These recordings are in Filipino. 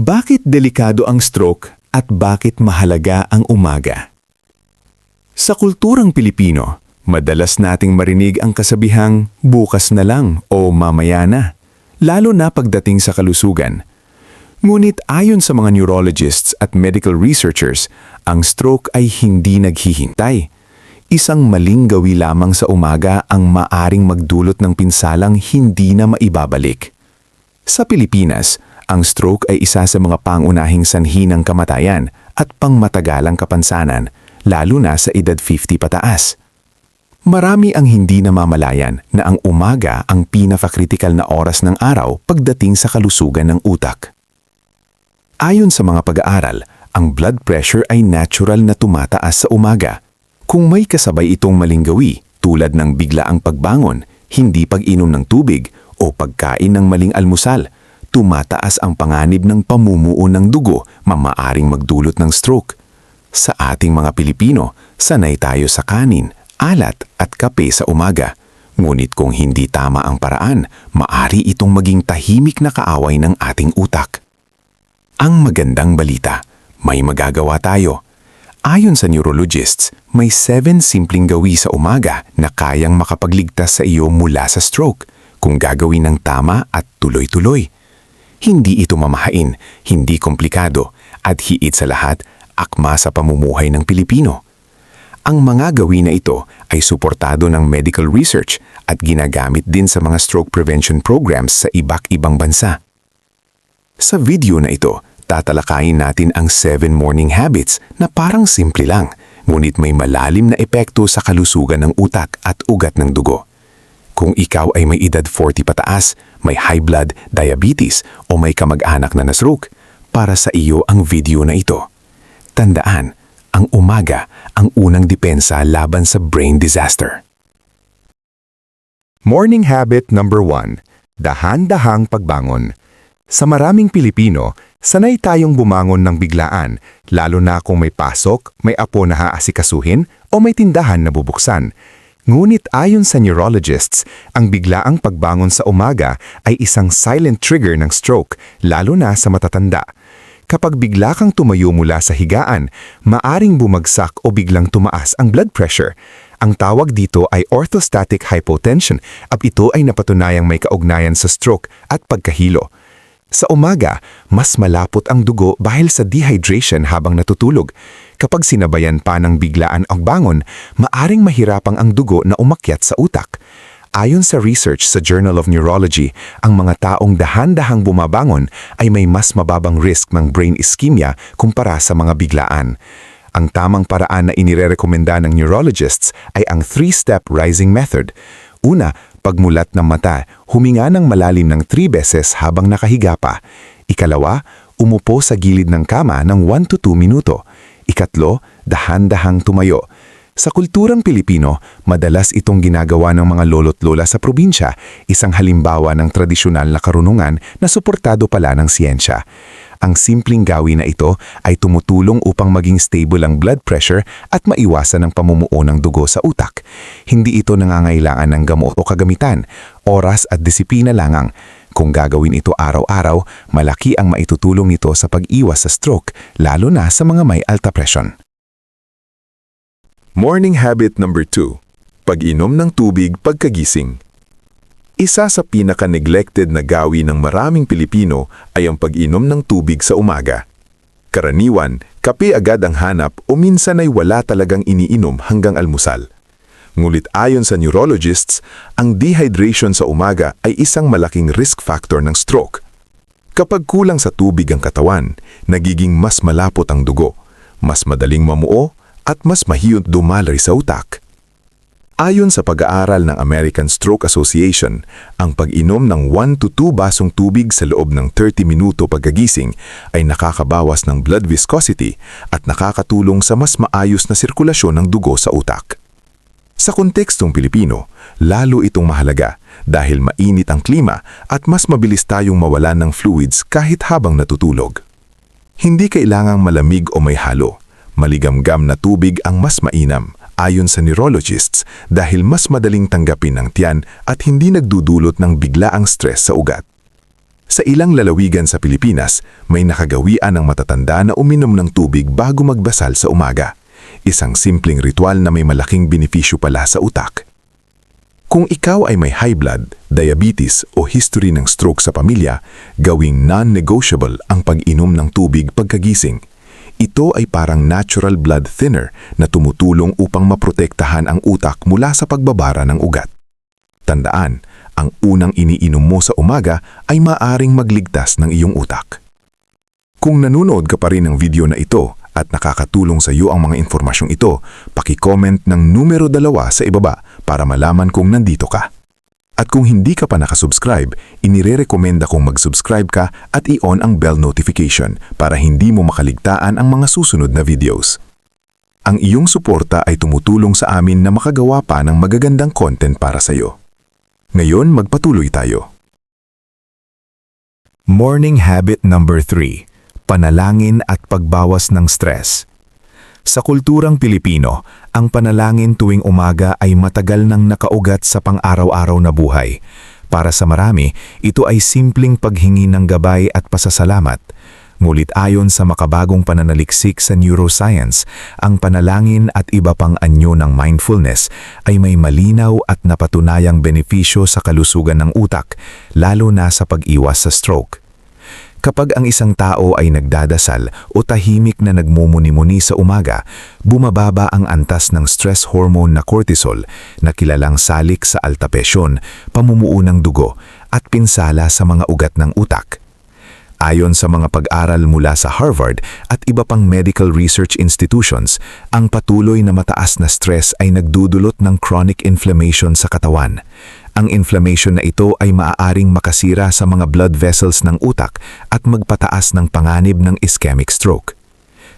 Bakit delikado ang stroke at bakit mahalaga ang umaga? Sa kulturang Pilipino, madalas nating marinig ang kasabihang bukas na lang o mamaya na, lalo na pagdating sa kalusugan. Ngunit ayon sa mga neurologists at medical researchers, ang stroke ay hindi naghihintay. Isang maling gawi lamang sa umaga ang maaring magdulot ng pinsalang hindi na maibabalik. Sa Pilipinas, ang stroke ay isa sa mga pangunahing sanhi ng kamatayan at pangmatagalang kapansanan, lalo na sa edad 50 pataas. Marami ang hindi namamalayan na ang umaga ang pinaka-kritikal na oras ng araw pagdating sa kalusugan ng utak. Ayon sa mga pag-aaral, ang blood pressure ay natural na tumataas sa umaga. Kung may kasabay itong maling gawi, tulad ng biglaang pagbangon, hindi pag-inom ng tubig o pagkain ng maling almusal, tumataas ang panganib ng pamumuo ng dugo, mamaaring magdulot ng stroke. Sa ating mga Pilipino, sanay tayo sa kanin, alat at kape sa umaga. Ngunit kung hindi tama ang paraan, maari itong maging tahimik na kaaway ng ating utak. Ang magandang balita, may magagawa tayo. Ayon sa neurologists, may 7 simpleng gawi sa umaga na kayang makapagligtas sa iyo mula sa stroke kung gagawin ng tama at tuloy-tuloy. Hindi ito mamahain, hindi komplikado, at higit sa lahat, akma sa pamumuhay ng Pilipino. Ang mga gawin na ito ay suportado ng medical research at ginagamit din sa mga stroke prevention programs sa iba't ibang bansa. Sa video na ito, tatalakayin natin ang 7 morning habits na parang simple lang, ngunit may malalim na epekto sa kalusugan ng utak at ugat ng dugo. Kung ikaw ay may edad 40 pataas, may high blood, diabetes o may kamag-anak na na-stroke, para sa iyo ang video na ito. Tandaan, ang umaga ang unang depensa laban sa brain disaster. Morning habit number 1, dahan-dahang pagbangon. Sa maraming Pilipino, sanay tayong bumangon ng biglaan, lalo na kung may pasok, may apo na haasikasuhin o may tindahan na bubuksan. Ngunit ayon sa neurologists, ang biglaang pagbangon sa umaga ay isang silent trigger ng stroke, lalo na sa matatanda. Kapag bigla kang tumayo mula sa higaan, maaring bumagsak o biglang tumaas ang blood pressure. Ang tawag dito ay orthostatic hypotension at ito ay napatunayang may kaugnayan sa stroke at pagkahilo. Sa umaga, mas malapot ang dugo dahil sa dehydration habang natutulog. Kapag sinabayan pa ng biglaan ang bangon, maaring mahirapang ang dugo na umakyat sa utak. Ayon sa research sa Journal of Neurology, ang mga taong dahan-dahang bumabangon ay may mas mababang risk ng brain ischemia kumpara sa mga biglaan. Ang tamang paraan na inirerekomenda ng neurologists ay ang 3-step rising method. Una, pagmulat ng mata, huminga ng malalim ng 3 beses habang nakahiga pa. Ikalawa, umupo sa gilid ng kama ng 1 to 2 minuto. Ikatlo, dahan-dahang tumayo. Sa kulturang Pilipino, madalas itong ginagawa ng mga lolo't lola sa probinsya, isang halimbawa ng tradisyonal na karunungan na suportado pala ng siyensya. Ang simpleng gawin na ito ay tumutulong upang maging stable ang blood pressure at maiwasan ang pamumuo ng dugo sa utak. Hindi ito nangangailangan ng gamot o kagamitan, oras at disiplina lamang. Kung gagawin ito araw-araw, malaki ang maitutulong nito sa pag-iwas sa stroke, lalo na sa mga may alta presyon. Morning habit number 2, pag-inom ng tubig pagkagising. Isa sa pinaka-neglected na gawi ng maraming Pilipino ay ang pag-inom ng tubig sa umaga. Karaniwan, kape agad ang hanap o minsan ay wala talagang iniinom hanggang almusal. Ngunit ayon sa neurologists, ang dehydration sa umaga ay isang malaking risk factor ng stroke. Kapag kulang sa tubig ang katawan, nagiging mas malapot ang dugo, mas madaling mamuo at mas mahiyot dumalay sa utak. Ayon sa pag-aaral ng American Stroke Association, ang pag-inom ng 1 to 2 basong tubig sa loob ng 30 minuto pagkagising ay nakakabawas ng blood viscosity at nakakatulong sa mas maayos na sirkulasyon ng dugo sa utak. Sa kontekstong Pilipino, lalo itong mahalaga dahil mainit ang klima at mas mabilis tayong mawalan ng fluids kahit habang natutulog. Hindi kailangang malamig o may halo. Maligamgam na tubig ang mas mainam, ayon sa neurologists, dahil mas madaling tanggapin ng tiyan at hindi nagdudulot ng biglaang stress sa ugat. Sa ilang lalawigan sa Pilipinas, may nakagawian ng matatanda na uminom ng tubig bago magbasal sa umaga. Isang simpleng ritual na may malaking benepisyo pala sa utak. Kung ikaw ay may high blood, diabetes o history ng stroke sa pamilya, gawing non-negotiable ang pag-inom ng tubig pagkagising. Ito ay parang natural blood thinner na tumutulong upang maprotektahan ang utak mula sa pagbabara ng ugat. Tandaan, ang unang iniinom mo sa umaga ay maaring magligtas ng iyong utak. Kung nanonood ka pa rin ng video na ito at nakakatulong sa iyo ang mga informasyong ito, paki-comment ng numero 2 sa ibaba para malaman kung nandito ka. At kung hindi ka pa nakasubscribe, inirerekomenda kong mag-subscribe ka at i-on ang bell notification para hindi mo makaligtaan ang mga susunod na videos. Ang iyong suporta ay tumutulong sa amin na makagawa pa ng magagandang content para sa iyo. Ngayon, magpatuloy tayo. Morning habit number 3. Panalangin at pagbawas ng stress. Sa kulturang Pilipino, ang panalangin tuwing umaga ay matagal nang nakaugat sa pang-araw-araw na buhay. Para sa marami, ito ay simpleng paghingi ng gabay at pasasalamat. Ngunit ayon sa makabagong pananaliksik sa neuroscience, ang panalangin at iba pang anyo ng mindfulness ay may malinaw at napatunayang benepisyo sa kalusugan ng utak, lalo na sa pag-iwas sa stroke. Kapag ang isang tao ay nagdadasal o tahimik na nagmumuni-muni sa umaga, bumababa ang antas ng stress hormone na cortisol na kilalang salik sa alta presyon, pamumuo ng dugo at pinsala sa mga ugat ng utak. Ayon sa mga pag-aral mula sa Harvard at iba pang medical research institutions, ang patuloy na mataas na stress ay nagdudulot ng chronic inflammation sa katawan. Ang inflammation na ito ay maaaring makasira sa mga blood vessels ng utak at magpataas ng panganib ng ischemic stroke.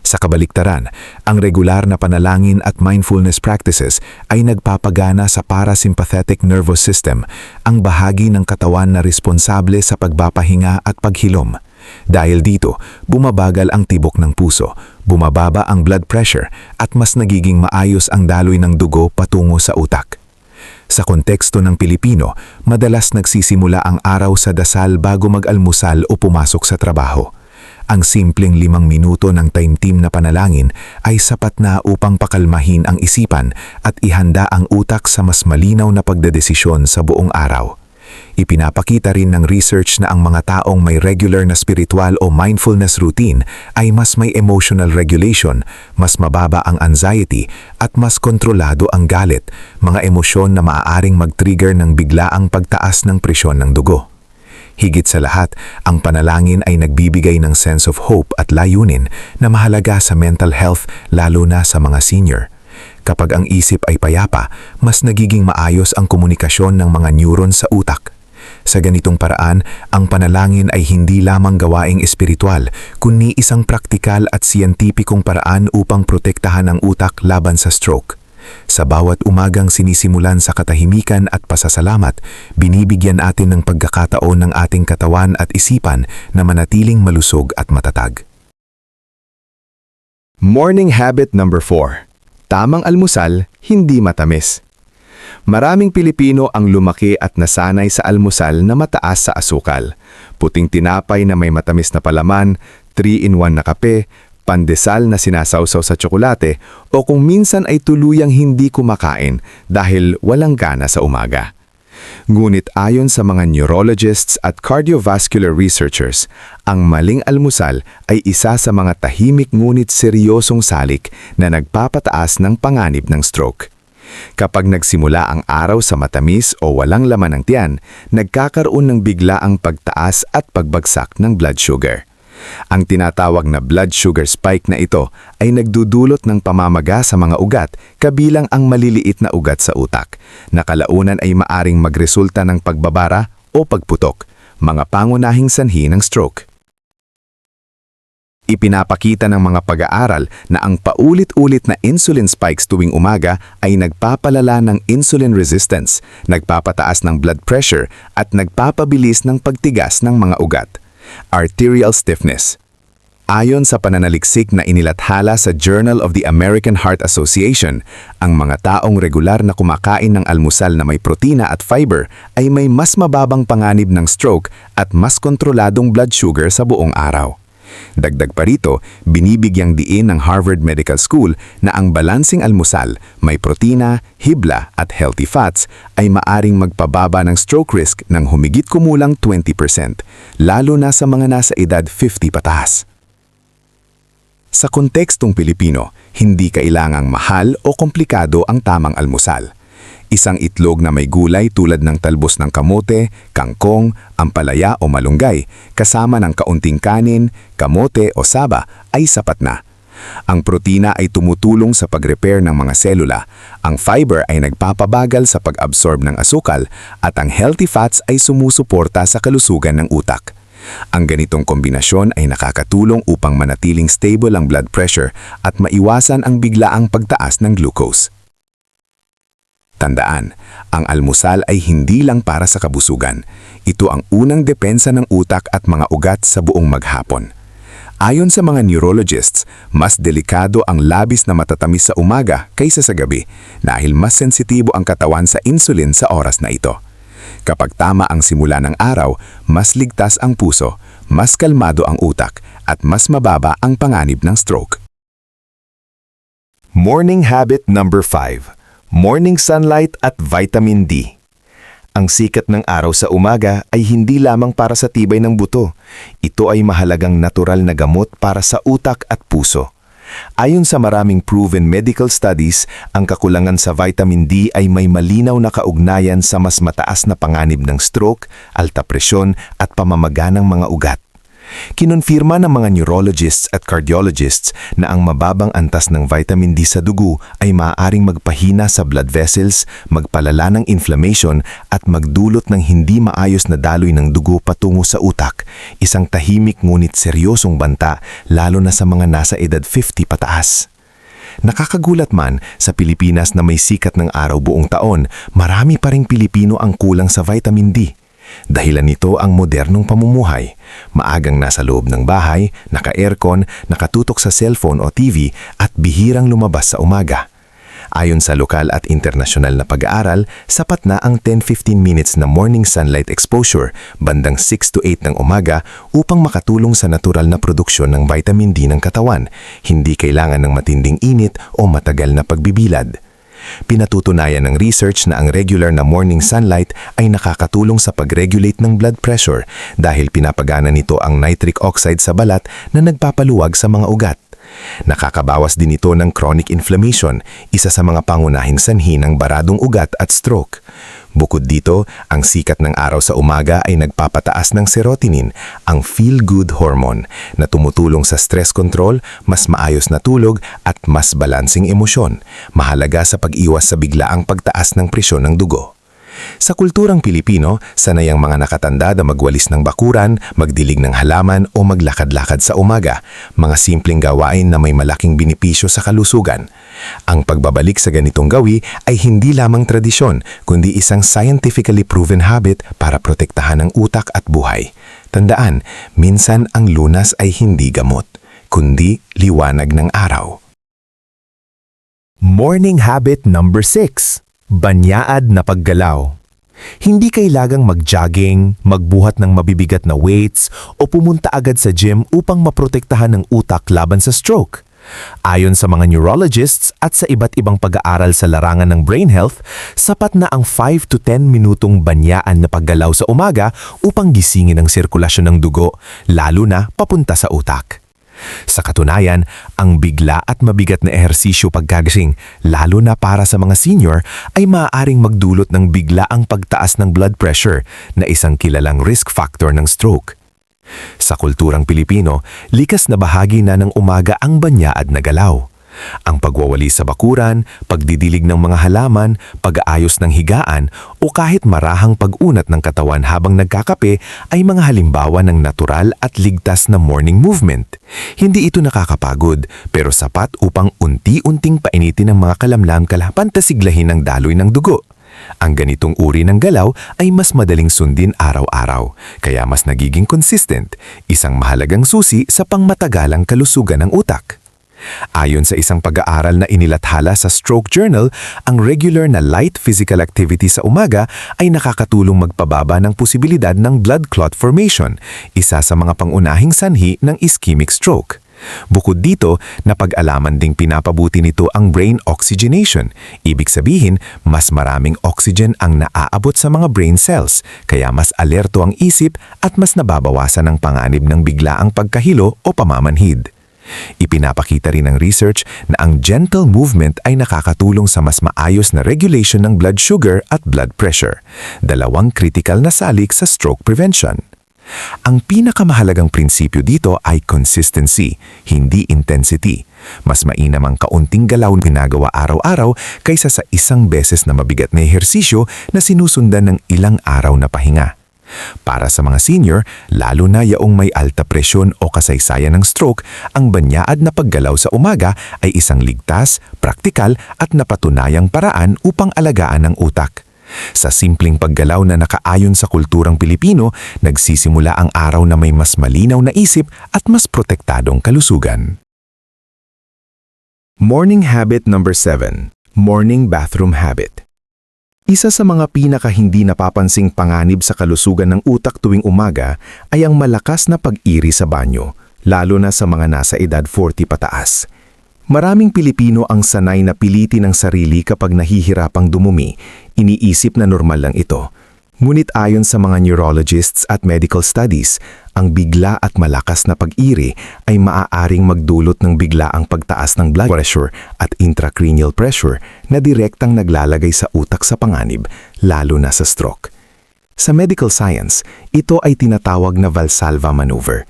Sa kabaliktaran, ang regular na panalangin at mindfulness practices ay nagpapagana sa parasympathetic nervous system, ang bahagi ng katawan na responsable sa pagpapahinga at paghilom. Dahil dito, bumabagal ang tibok ng puso, bumababa ang blood pressure at mas nagiging maayos ang daloy ng dugo patungo sa utak. Sa konteksto ng Pilipino, madalas nagsisimula ang araw sa dasal bago mag-almusal o pumasok sa trabaho. Ang simpleng 5 minuto ng taimtim na panalangin ay sapat na upang pakalmahin ang isipan at ihanda ang utak sa mas malinaw na pagdedesisyon sa buong araw. Ipinapakita rin ng research na ang mga taong may regular na spiritual o mindfulness routine ay mas may emotional regulation, mas mababa ang anxiety at mas kontrolado ang galit, mga emosyon na maaaring mag-trigger ng biglaang pagtaas ng presyon ng dugo. Higit sa lahat, ang panalangin ay nagbibigay ng sense of hope at layunin na mahalaga sa mental health lalo na sa mga senior. Kapag ang isip ay payapa, mas nagiging maayos ang komunikasyon ng mga neuron sa utak. Sa ganitong paraan, ang panalangin ay hindi lamang gawaing espiritual, kundi isang praktikal at siyentipikong paraan upang protektahan ang utak laban sa stroke. Sa bawat umagang sinisimulan sa katahimikan at pasasalamat, binibigyan natin ng pagkakataon ng ating katawan at isipan na manatiling malusog at matatag. Morning habit number 4. Tamang almusal, hindi matamis. Maraming Pilipino ang lumaki at nasanay sa almusal na mataas sa asukal. Puting tinapay na may matamis na palaman, 3-in-1 na kape, pandesal na sinasawsaw sa tsokolate o kung minsan ay tuluyang hindi kumakain dahil walang gana sa umaga. Ngunit ayon sa mga neurologists at cardiovascular researchers, ang maling almusal ay isa sa mga tahimik ngunit seryosong salik na nagpapataas ng panganib ng stroke. Kapag nagsimula ang araw sa matamis o walang laman ng tiyan, nagkakaroon ng biglaang pagtaas at pagbagsak ng blood sugar. Ang tinatawag na blood sugar spike na ito ay nagdudulot ng pamamaga sa mga ugat kabilang ang maliliit na ugat sa utak, na kalaunan ay maaring magresulta ng pagbabara o pagputok, mga pangunahing sanhi ng stroke. Ipinapakita ng mga pag-aaral na ang paulit-ulit na insulin spikes tuwing umaga ay nagpapalala ng insulin resistance, nagpapataas ng blood pressure at nagpapabilis ng pagtigas ng mga ugat. Arterial stiffness. Ayon sa pananaliksik na inilathala sa Journal of the American Heart Association, ang mga taong regular na kumakain ng almusal na may protina at fiber ay may mas mababang panganib ng stroke at mas kontroladong blood sugar sa buong araw. Dagdag pa rito, binibigyang diin ng Harvard Medical School na ang balansing almusal, may protina, hibla at healthy fats ay maaring magpababa ng stroke risk ng humigit kumulang 20%, lalo na sa mga nasa edad 50 pataas. Sa kontekstong Pilipino, hindi kailangang mahal o komplikado ang tamang almusal. Isang itlog na may gulay tulad ng talbos ng kamote, kangkong, ampalaya o malunggay, kasama ng kaunting kanin, kamote o saba ay sapat na. Ang protina ay tumutulong sa pag-repair ng mga selula, ang fiber ay nagpapabagal sa pag-absorb ng asukal, at ang healthy fats ay sumusuporta sa kalusugan ng utak. Ang ganitong kombinasyon ay nakakatulong upang manatiling stable ang blood pressure at maiwasan ang biglaang pagtaas ng glucose. Tandaan, ang almusal ay hindi lang para sa kabusugan. Ito ang unang depensa ng utak at mga ugat sa buong maghapon. Ayon sa mga neurologists, mas delikado ang labis na matatamis sa umaga kaysa sa gabi dahil mas sensitibo ang katawan sa insulin sa oras na ito. Kapag tama ang simula ng araw, mas ligtas ang puso, mas kalmado ang utak, at mas mababa ang panganib ng stroke. Morning habit number 5. Morning sunlight at vitamin D. Ang sikat ng araw sa umaga ay hindi lamang para sa tibay ng buto. Ito ay mahalagang natural na gamot para sa utak at puso. Ayon sa maraming proven medical studies, ang kakulangan sa vitamin D ay may malinaw na kaugnayan sa mas mataas na panganib ng stroke, alta presyon at pamamaga ng mga ugat. Kinonfirma ng mga neurologists at cardiologists na ang mababang antas ng vitamin D sa dugo ay maaaring magpahina sa blood vessels, magpalala ng inflammation at magdulot ng hindi maayos na daloy ng dugo patungo sa utak, isang tahimik ngunit seryosong banta lalo na sa mga nasa edad 50 pataas. Nakakagulat man, sa Pilipinas na may sikat ng araw buong taon, marami pa ring Pilipino ang kulang sa vitamin D. Dahilan nito ang modernong pamumuhay. Maagang nasa loob ng bahay, naka-aircon, nakatutok sa cellphone o TV at bihirang lumabas sa umaga. Ayon sa lokal at internasyonal na pag-aaral, sapat na ang 10-15 minutes na morning sunlight exposure bandang 6 to 8 ng umaga upang makatulong sa natural na produksyon ng vitamin D ng katawan. Hindi kailangan ng matinding init o matagal na pagbibilad. Pinatutunayan ng research na ang regular na morning sunlight ay nakakatulong sa pag-regulate ng blood pressure dahil pinapagana nito ang nitric oxide sa balat na nagpapaluwag sa mga ugat. Nakakabawas din ito ng chronic inflammation, isa sa mga pangunahing sanhi ng baradong ugat at stroke. Bukod dito, ang sikat ng araw sa umaga ay nagpapataas ng serotonin, ang feel-good hormone, na tumutulong sa stress control, mas maayos na tulog at mas balansing emosyon, mahalaga sa pag-iwas sa biglaang pagtaas ng presyon ng dugo. Sa kulturang Pilipino, sanay ang mga nakatanda na magwalis ng bakuran, magdilig ng halaman o maglakad-lakad sa umaga, mga simpleng gawain na may malaking benepisyo sa kalusugan. Ang pagbabalik sa ganitong gawi ay hindi lamang tradisyon, kundi isang scientifically proven habit para protektahan ang utak at buhay. Tandaan, minsan ang lunas ay hindi gamot, kundi liwanag ng araw. Morning habit number 6. Banyaad na paggalaw. Hindi kailangang mag-jogging, magbuhat ng mabibigat na weights o pumunta agad sa gym upang maprotektahan ng utak laban sa stroke. Ayon sa mga neurologists at sa iba't ibang pag-aaral sa larangan ng brain health, sapat na ang 5 to 10 minutong banyaan na paggalaw sa umaga upang gisingin ang sirkulasyon ng dugo, lalo na papunta sa utak. Sa katunayan, ang bigla at mabigat na ehersisyo pagkagising, lalo na para sa mga senior, ay maaaring magdulot ng biglaang pagtaas ng blood pressure na isang kilalang risk factor ng stroke. Sa kulturang Pilipino, likas na bahagi na ng umaga ang banyaad na galaw. Ang pagwawali sa bakuran, pagdidilig ng mga halaman, pag-aayos ng higaan o kahit marahang pag-unat ng katawan habang nagkakape ay mga halimbawa ng natural at ligtas na morning movement. Hindi ito nakakapagod pero sapat upang unti-unting painitin ang mga kalamlam kalapan tasiglahin ng daloy ng dugo. Ang ganitong uri ng galaw ay mas madaling sundin araw-araw, kaya mas nagiging consistent, isang mahalagang susi sa pangmatagalang kalusugan ng utak. Ayon sa isang pag-aaral na inilathala sa Stroke Journal, ang regular na light physical activity sa umaga ay nakakatulong magpababa ng posibilidad ng blood clot formation, isa sa mga pangunahing sanhi ng ischemic stroke. Bukod dito, napag-alaman ding pinapabuti nito ang brain oxygenation. Ibig sabihin, mas maraming oxygen ang naaabot sa mga brain cells, kaya mas alerto ang isip at mas nababawasan ang panganib ng biglaang pagkahilo o pamamanhid. Ipinapakita rin ng research na ang gentle movement ay nakakatulong sa mas maayos na regulation ng blood sugar at blood pressure, dalawang critical na salik sa stroke prevention. Ang pinakamahalagang prinsipyo dito ay consistency, hindi intensity. Mas mainam ang kaunting galaw na ginagawa araw-araw kaysa sa isang beses na mabigat na ehersisyo na sinusundan ng ilang araw na pahinga. Para sa mga senior, lalo na yaong may alta presyon o kasaysayan ng stroke, ang banyaad na paggalaw sa umaga ay isang ligtas, praktikal at napatunayang paraan upang alagaan ang utak. Sa simpleng paggalaw na nakaayon sa kulturang Pilipino, nagsisimula ang araw na may mas malinaw na isip at mas protektadong kalusugan. Morning habit number 7. Morning bathroom habit. Isa sa mga pinaka-hindi napapansing panganib sa kalusugan ng utak tuwing umaga ay ang malakas na pag-iri sa banyo, lalo na sa mga nasa edad 40 pataas. Maraming Pilipino ang sanay na pilitin ang sarili kapag nahihirapang dumumi, iniisip na normal lang ito. Ngunit ayon sa mga neurologists at medical studies, ang bigla at malakas na pag-iri ay maaaring magdulot ng biglaang pagtaas ng blood pressure at intracranial pressure na direktang naglalagay sa utak sa panganib, lalo na sa stroke. Sa medical science, ito ay tinatawag na Valsalva maneuver.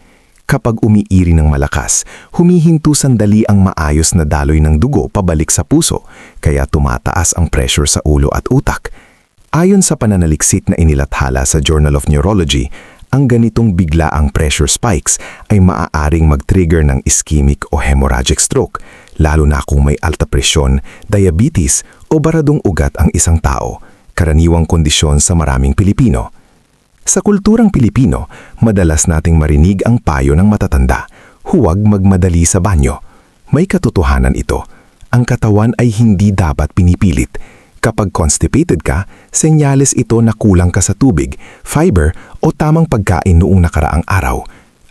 Kapag umiiri ng malakas, humihinto sandali ang maayos na daloy ng dugo pabalik sa puso, kaya tumataas ang pressure sa ulo at utak. Ayon sa pananaliksik na inilathala sa Journal of Neurology, ang ganitong biglaang pressure spikes ay maaaring mag-trigger ng ischemic o hemorrhagic stroke, lalo na kung may alta presyon, diabetes o baradong ugat ang isang tao, karaniwang kondisyon sa maraming Pilipino. Sa kulturang Pilipino, madalas nating marinig ang payo ng matatanda, huwag magmadali sa banyo. May katotohanan ito. Ang katawan ay hindi dapat pinipilit. Kapag constipated ka, senyales ito na kulang ka sa tubig, fiber o tamang pagkain noong nakaraang araw.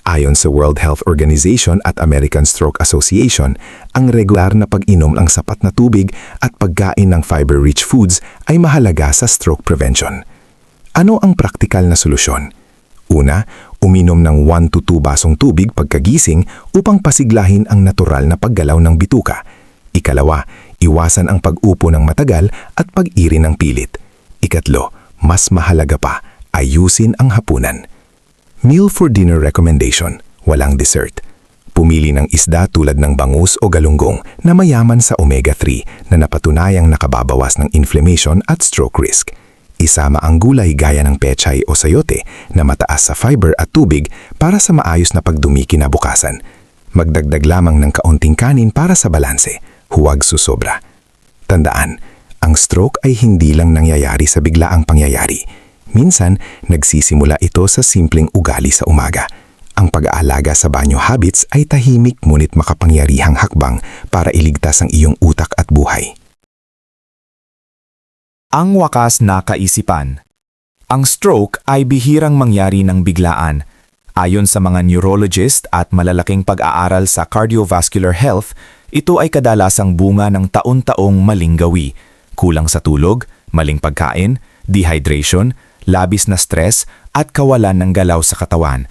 Ayon sa World Health Organization at American Stroke Association, ang regular na pag-inom ng sapat na tubig at pagkain ng fiber-rich foods ay mahalaga sa stroke prevention. Ano ang praktikal na solusyon? Una, uminom ng 1 to 2 basong tubig pagkagising upang pasiglahin ang natural na paggalaw ng bituka. Ikalawa, iwasan ang pag-upo ng matagal at pag-iri ng pilit. Ikatlo, mas mahalaga pa, ayusin ang hapunan. Meal for dinner recommendation, walang dessert. Pumili ng isda tulad ng bangus o galunggong na mayaman sa omega-3 na napatunayang nakababawas ng inflammation at stroke risk. Isama ang gulay gaya ng pechay o sayote na mataas sa fiber at tubig para sa maayos na pagdumi kinabukasan. Magdagdag lamang ng kaunting kanin para sa balanse. Huwag susobra. Tandaan, ang stroke ay hindi lang nangyayari sa biglaang pangyayari. Minsan, nagsisimula ito sa simpleng ugali sa umaga. Ang pag-aalaga sa banyo habits ay tahimik ngunit makapangyarihang hakbang para iligtas ang iyong utak at buhay. Ang wakas na kaisipan. Ang stroke ay bihirang mangyari ng biglaan. Ayon sa mga neurologist at malalaking pag-aaral sa cardiovascular health, ito ay kadalasang bunga ng taon-taong maling gawi, kulang sa tulog, maling pagkain, dehydration, labis na stress at kawalan ng galaw sa katawan.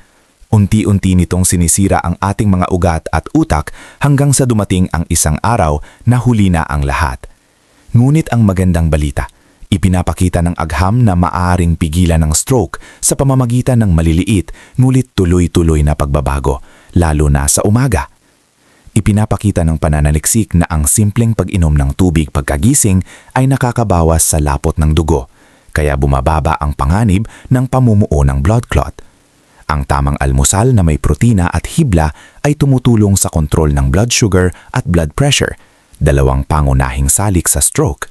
Unti-unti nitong sinisira ang ating mga ugat at utak hanggang sa dumating ang isang araw na huli na ang lahat. Ngunit ang magandang balita, ipinapakita ng agham na maaaring pigilan ng stroke sa pamamagitan ng maliliit ngunit tuloy-tuloy na pagbabago, lalo na sa umaga. Ipinapakita ng pananaliksik na ang simpleng pag-inom ng tubig pagkagising ay nakakabawas sa lapot ng dugo, kaya bumababa ang panganib ng pamumuo ng blood clot. Ang tamang almusal na may protina at hibla ay tumutulong sa kontrol ng blood sugar at blood pressure, dalawang pangunahing salik sa stroke.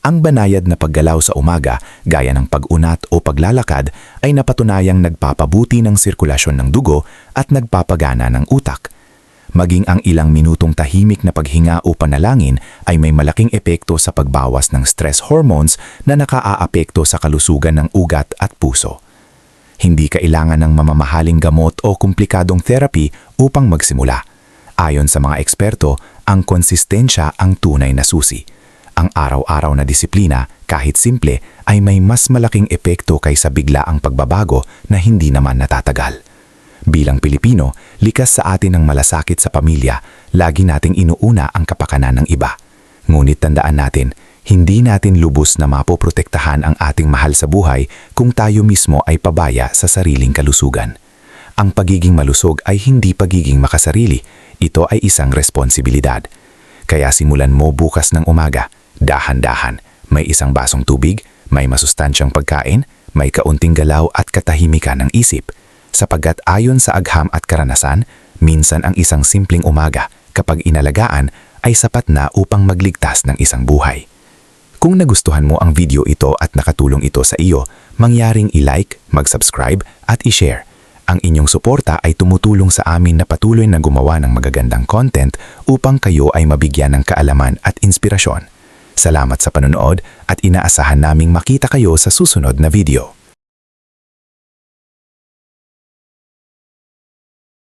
Ang banayad na paggalaw sa umaga, gaya ng pag-unat o paglalakad, ay napatunayang nagpapabuti ng sirkulasyon ng dugo at nagpapagana ng utak. Maging ang ilang minutong tahimik na paghinga o panalangin ay may malaking epekto sa pagbawas ng stress hormones na nakaaapekto sa kalusugan ng ugat at puso. Hindi kailangan ng mamamahaling gamot o komplikadong therapy upang magsimula. Ayon sa mga eksperto, ang konsistensya ang tunay na susi. Ang araw-araw na disiplina, kahit simple, ay may mas malaking epekto kaysa biglaang pagbabago na hindi naman natatagal. Bilang Pilipino, likas sa atin ang malasakit sa pamilya, lagi nating inuuna ang kapakanan ng iba. Ngunit tandaan natin, hindi natin lubos na mapoprotektahan ang ating mahal sa buhay kung tayo mismo ay pabaya sa sariling kalusugan. Ang pagiging malusog ay hindi pagiging makasarili, ito ay isang responsibilidad. Kaya simulan mo bukas ng umaga, dahan-dahan, may isang basong tubig, may masustansyang pagkain, may kaunting galaw at katahimikan ng isip. Sapagkat ayon sa agham at karanasan, minsan ang isang simpleng umaga, kapag inalagaan, ay sapat na upang magligtas ng isang buhay. Kung nagustuhan mo ang video ito at nakatulong ito sa iyo, mangyaring i-like, mag-subscribe at i-share. Ang inyong suporta ay tumutulong sa amin na patuloy na gumawa ng magagandang content upang kayo ay mabigyan ng kaalaman at inspirasyon. Salamat sa panonood at inaasahan naming makita kayo sa susunod na video.